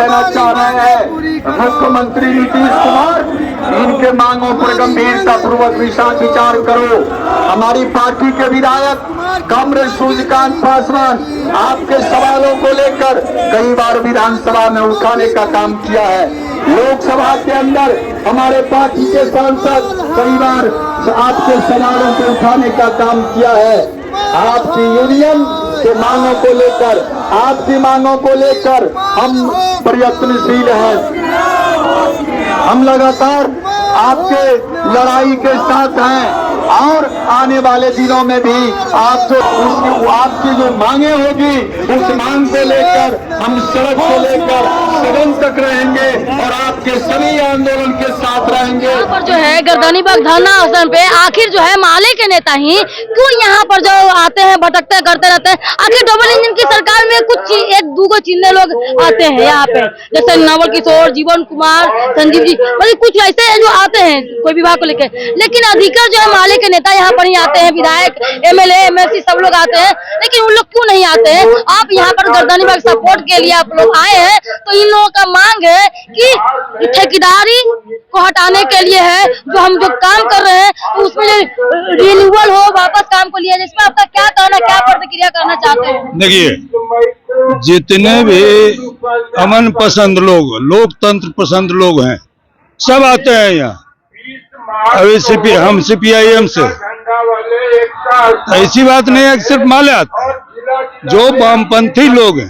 कहना चाह रहे हैं मुख्यमंत्री नीतीश कुमार, इनके मांगों पर गंभीरता पूर्वक विचार करो। हमारी पार्टी के विधायक कॉमरेड सूर्यकांत पासवान आपके सवालों को लेकर कई बार विधानसभा में उठाने का काम किया है। लोकसभा के अंदर हमारे पार्टी के सांसद कई बार आपके सवालों को उठाने का काम किया है। आपकी यूनियन के मांगों को लेकर, आपकी मांगों को लेकर हम प्रयत्नशील हैं। हम लगातार आपके लड़ाई के साथ हैं और आने वाले दिनों में भी आपकी जो मांगे होगी उस मांग को लेकर हम सड़क को लेकर सदन तक रहेंगे और आपके सभी आंदोलन के साथ रहेंगे। यहाँ पर जो है गर्दनी बाग धरना आसन पे आखिर जो है माले के नेता ही क्यों यहाँ पर जो आते हैं, भटकते करते रहते हैं? आखिर डबल इंजन की सरकार में कुछ एक दूगो चिन्ह लोग आते हैं यहाँ पे, जैसे नवल किशोर, जीवन कुमार, संजीव जी, मतलब कुछ ऐसे जो आते हैं कोई विभाग को लेकर, लेकिन अधिकतर जो है माले के नेता यहाँ पर ही आते हैं। विधायक, एमएलए, एमएलसी सब लोग आते हैं, लेकिन उन लोग क्यों नहीं आते हैं? आप यहाँ पर गर्दनी बाग सपोर्ट के लिए आप लोग आए हैं, तो इन लोगों का मांग है कि ठेकेदारी को हटाने के लिए है, जो हम जो काम कर रहे हैं तो उसमें रिन्यूअल हो, वापस काम को लिया जाए। इसमें आपका क्या कहना, क्या प्रतिक्रिया करना चाहते हैं? देखिए, जितने भी अमन पसंद लोग, लोकतंत्र पसंद लोग हैं, सब आते हैं यहाँ। अभी हम सीपीआईएम से, ऐसी बात नहीं है कि सिर्फ माले आते, जो वामपंथी लोग हैं,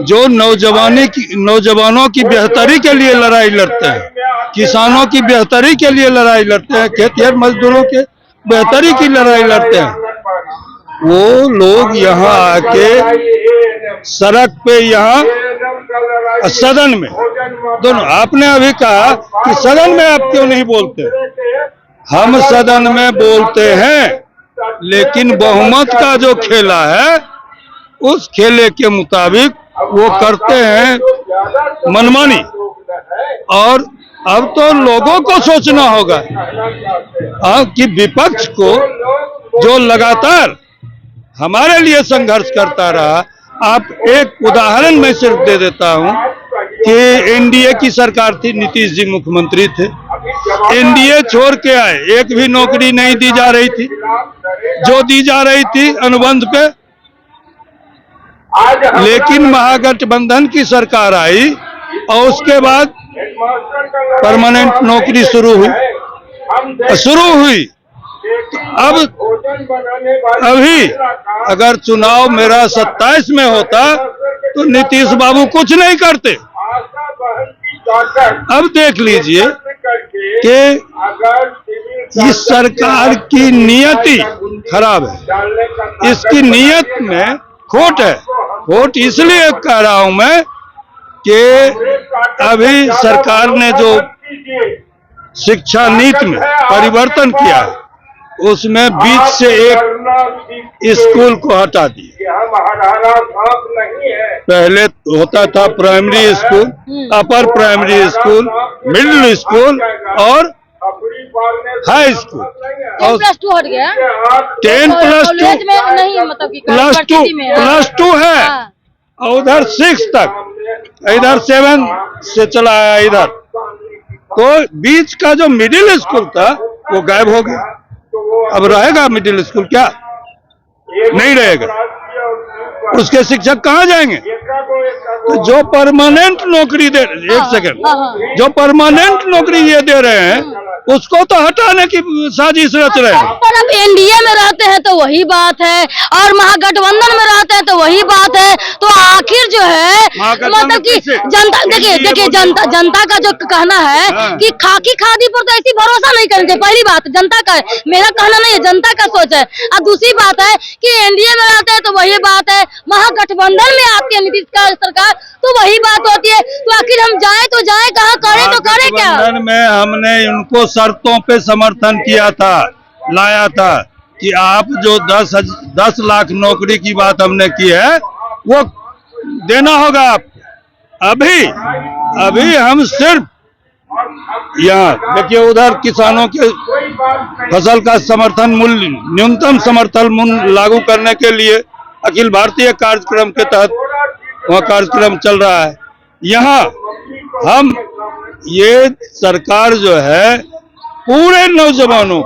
जो नौजवानों की बेहतरी के लिए लड़ाई लड़ते हैं, किसानों की बेहतरी के लिए लड़ाई लड़ते हैं, खेतिहर मजदूरों के बेहतरी की लड़ाई लड़ते हैं, वो लोग यहाँ आके सड़क पे, यहाँ सदन में, दोनों। आपने अभी कहा कि सदन में आप क्यों नहीं बोलते? हम सदन में बोलते हैं, लेकिन बहुमत का जो खेला है उस खेले के मुताबिक वो करते हैं मनमानी। और अब तो लोगों को सोचना होगा कि विपक्ष को जो लगातार हमारे लिए संघर्ष करता रहा। आप एक उदाहरण मैं सिर्फ दे देता हूं कि एनडीए की सरकार थी, नीतीश जी मुख्यमंत्री थे, एनडीए छोड़ के आए, एक भी नौकरी नहीं दी जा रही थी, जो दी जा रही थी अनुबंध पे। लेकिन महागठबंधन की सरकार आई और उसके बाद परमानेंट नौकरी शुरू हुई। अब अभी अगर चुनाव मेरा 27 में होता तो नीतीश बाबू कुछ नहीं करते। अब देख लीजिए कि इस सरकार की नियति खराब है, इसकी नियत में खोट है। खोट इसलिए कह रहा हूं मैं कि अभी सरकार ने जो शिक्षा नीति में परिवर्तन किया है, उसमें बीच से एक स्कूल को हटा दिया। पहले होता था primary school, upper primary school, middle school और हाई स्कूल। और 10+2 हट गया, 10+2 नहीं, मतलब कि +2 है और उधर 6 तक, इधर 7 से चला आया इधर। तो बीच का जो मिडिल स्कूल था वो गायब हो गया। अब रहेगा मिडिल स्कूल क्या? नहीं रहेगा। उसके शिक्षक कहाँ जाएंगे? तो जो परमानेंट नौकरी दे, एक सेकंड, जो परमानेंट नौकरी ये दे रहे हैं उसको तो हटाने की साजिश रच रहे हैं। पर अब एनडीए में रहते हैं तो वही बात है, और महागठबंधन में रहते हैं तो वही बात है। तो आखिर जो है मतलब कि जनता, देखिए जनता का जो कहना है कि खाकी खादी पर तो ऐसी भरोसा नहीं करना चाहिए। पहली बात जनता का, मेरा कहना नहीं है, जनता का सोच है। और दूसरी बात है कि एनडीए में रहते हैं तो वही बात है, महागठबंधन में आपके नीतीश का सरकार तो वही बात होती है। तो आखिर हम जाए तो जाए कहाँ, करें तो करें क्या? में हमने उनको शर्तों पे समर्थन किया था, लाया था कि आप जो 10 लाख नौकरी की बात हमने की है वो देना होगा आप। अभी हम सिर्फ यहाँ देखिए, उधर किसानों के फसल का समर्थन मूल्य, न्यूनतम समर्थन मूल्य लागू करने के लिए अखिल भारतीय कार्यक्रम के तहत वहाँ कार्यक्रम चल रहा है। यहाँ हम ये सरकार जो है पूरे नौजवानों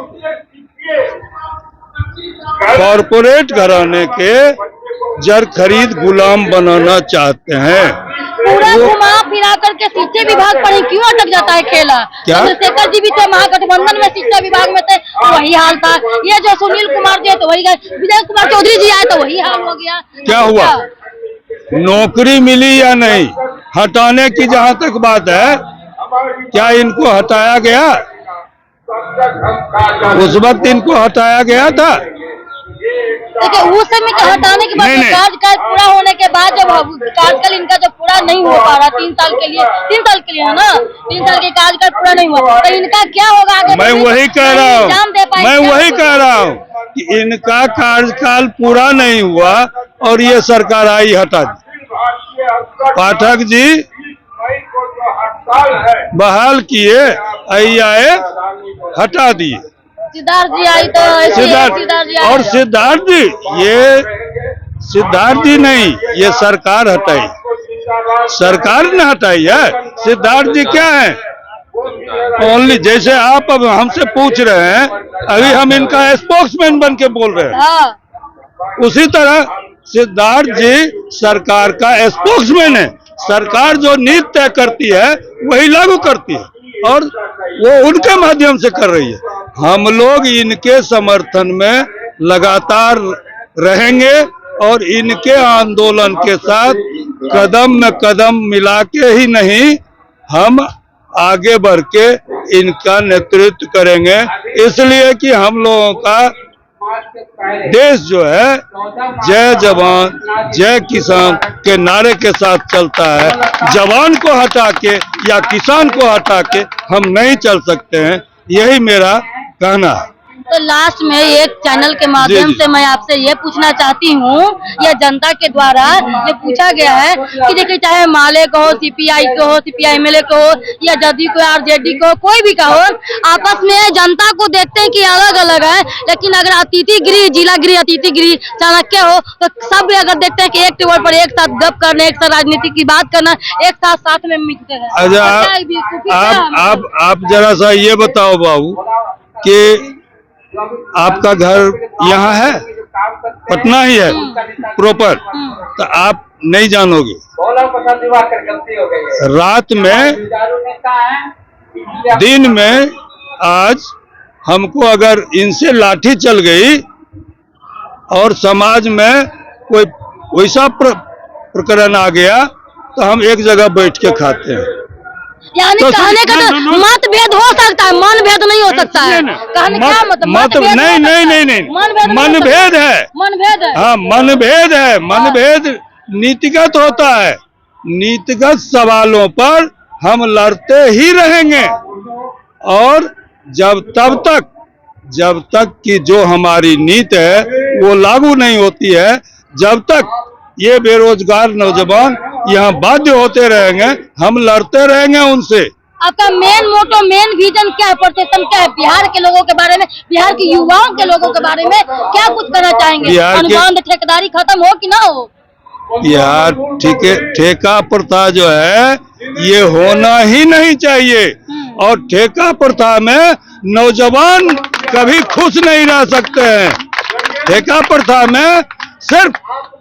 कॉरपोरेट घराने के जर खरीद गुलाम बनाना चाहते हैं। पूरा घुमा फिरा करके शिक्षा विभाग पर ही क्यों अटक जाता है खेला? क्या? चंद्रशेखर जी भी थे महागठबंधन में, शिक्षा विभाग में थे, वही हाल था। ये जो सुनील कुमार जी है तो वही गए, विजय कुमार चौधरी जी आए तो वही हाल हो गया। क्या हुआ? नौकरी मिली या नहीं, हटाने की जहां तक बात है, क्या इनको हटाया गया? उस वक्त इनको हटाया गया था। देखिए उस समय के हटाने के बाद कार्यकाल पूरा होने के बाद जब कार्यकाल इनका जब पूरा नहीं हो पा रहा 3 साल के लिए है ना, 3 साल के कार्यकाल पूरा नहीं हुआ तो इनका क्या होगा आगे? मैं वही कह रहा हूँ कि इनका कार्यकाल पूरा नहीं हुआ और ये सरकार आई हटा दी। पाठक जी बहाल किए, आए हटा दिए। सिद्धार्थ जी आई तो और सिद्धार्थ जी, ये सिद्धार्थ जी नहीं, ये सरकार हटाई, सरकार ने हटाई है। सिद्धार्थ जी क्या है? ओनली जैसे आप अब हमसे पूछ रहे हैं, अभी हम इनका स्पोक्समैन बन के बोल रहे हैं, उसी तरह सिद्धार्थ जी सरकार का स्पोक्समैन है। सरकार जो नीति तय करती है वही लागू करती है और वो उनके माध्यम से कर रही है। हम लोग इनके समर्थन में लगातार रहेंगे और इनके आंदोलन के साथ कदम में कदम मिला के ही नहीं, हम आगे बढ़ के इनका नेतृत्व करेंगे, इसलिए कि हम लोगों का देश जो है जय जवान जय किसान के नारे के साथ चलता है। जवान को हटा के या किसान को हटा के हम नहीं चल सकते हैं, यही मेरा कहना है। तो लास्ट में एक चैनल के माध्यम से मैं आपसे ये पूछना चाहती हूँ, या जनता के द्वारा ये पूछा गया है कि देखिए चाहे माले को हो, सीपीआई को हो, सीपीआई एमएलए को हो, या जदयू को, आरजेडी को, कोई भी का हो, आपस में जनता को देखते हैं कि अलग अलग है, लेकिन अगर अतिथि गृह, जिला गृह, अतिथि गृह, चाणक्य हो तो सब अगर देखते हैं कि एक टेबल पर एक साथ गप करने, एक साथ राजनीति की बात करना, एक साथ में मिलते हैं। अच्छा, आप जरा सा ये बताओ बाबू कि आपका घर यहाँ है, पटना ही है प्रॉपर, तो आप नहीं जानोगे। रात में, दिन में आज हमको अगर इनसे लाठी चल गई और समाज में कोई वैसा प्रकरण आ गया तो हम एक जगह बैठ के खाते हैं। यानी तो कहने का तो मतभेद हो सकता है, मन भेद नहीं हो सकता है। कहने क्या मतलब? नहीं, मनभेद है। हाँ, मनभेद है। मनभेद नीतिगत होता है। नीतिगत सवालों पर हम लड़ते ही रहेंगे और जब तक कि जो हमारी नीति है वो लागू नहीं होती है, जब तक ये बेरोजगार नौजवान यहाँ बाध्य होते रहेंगे, हम लड़ते रहेंगे उनसे। आपका मेन मोटो, मेन विजन क्या है, परसेप्शन क्या है बिहार के लोगों के बारे में, बिहार के युवाओं के लोगों के बारे में क्या कुछ कहना चाहेंगे? अनुबंध ठेकेदारी खत्म हो कि ना हो? यार ठीक है, ठेका प्रथा जो है ये होना ही नहीं चाहिए और ठेका प्रथा में नौजवान कभी खुश नहीं रह सकते हैं। ठेका प्रथा में सिर्फ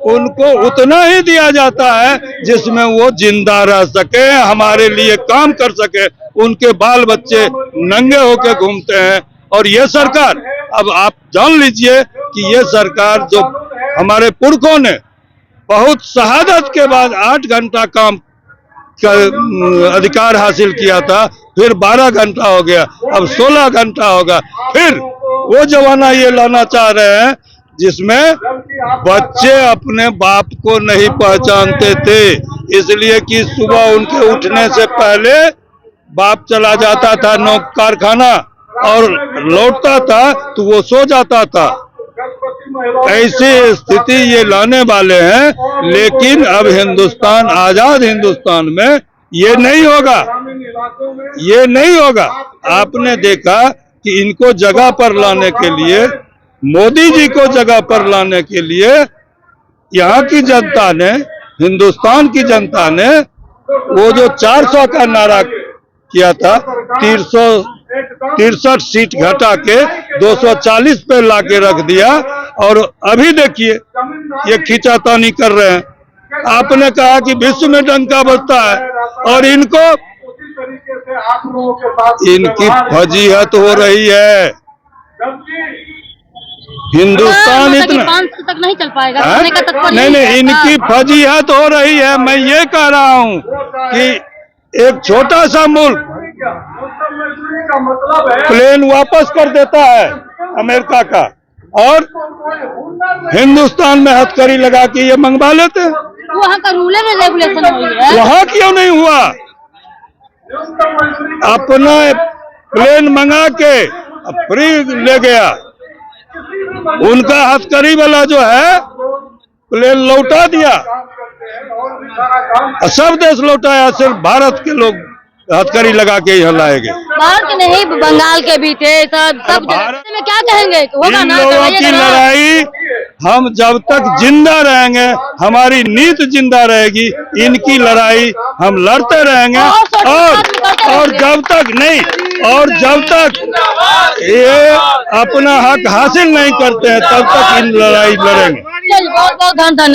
उनको उतना ही दिया जाता है जिसमें वो जिंदा रह सके, हमारे लिए काम कर सके। उनके बाल बच्चे नंगे होके घूमते हैं और ये सरकार, अब आप जान लीजिए कि ये सरकार जो हमारे पुरखों ने बहुत शहादत के बाद 8 घंटा काम का अधिकार हासिल किया था, फिर 12 घंटा हो गया, अब 16 घंटा होगा। फिर वो जमाना ये लाना चाह रहे हैं जिसमें बच्चे अपने बाप को नहीं पहचानते थे, इसलिए कि सुबह उनके उठने से पहले बाप चला जाता था कारखाना और लौटता था तो वो सो जाता था। ऐसी स्थिति ये लाने वाले हैं, लेकिन अब हिंदुस्तान, आजाद हिंदुस्तान में ये नहीं होगा, ये नहीं होगा। आपने देखा कि इनको जगह पर लाने के लिए, मोदी जी को जगह पर लाने के लिए यहाँ की जनता ने, हिंदुस्तान की जनता ने वो जो 400 का नारा किया था, 63 सीट घटा के 240 पे लाके रख दिया। और अभी देखिए ये खींचातानी कर रहे हैं। आपने कहा कि विश्व में डंका बजता है और इनकी फजीहत हो रही है। हिंदुस्तान इतना 500 तक नहीं चल पाएगा। है? कहने का तात्पर्य नहीं, यही है। इनकी फजीहत हो रही है। मैं ये कह रहा हूँ कि एक छोटा सा मुल्क प्लेन वापस कर देता है अमेरिका का, और हिंदुस्तान में हथकड़ी लगा के ये मंगवा लेते हैं। वहाँ का रूल में रेगुलेशन हुई है, वहाँ क्यों नहीं हुआ? अपना प्लेन मंगा के फ्री ले गया। उनका हथकड़ी वाला जो है प्लेन लौटा दिया। सब देश लौटाया, सिर्फ भारत के लोग हथकड़ी लगा के यहाँ लाएंगे। भारत के नहीं, बंगाल के भी थे, सब भारत में क्या कहेंगे? होगा इन ना, लोगों करवाइएगा की ना। लड़ाई हम जब तक जिंदा रहेंगे, हमारी नीत जिंदा रहेगी, इनकी लड़ाई हम लड़ते रहेंगे। और जब तक नहीं, और जब तक ये अपना हक हासिल नहीं करते हैं, तब तक इन लड़ाई लड़ेंगे। चलिए, बहुत बहुत धन्यवाद।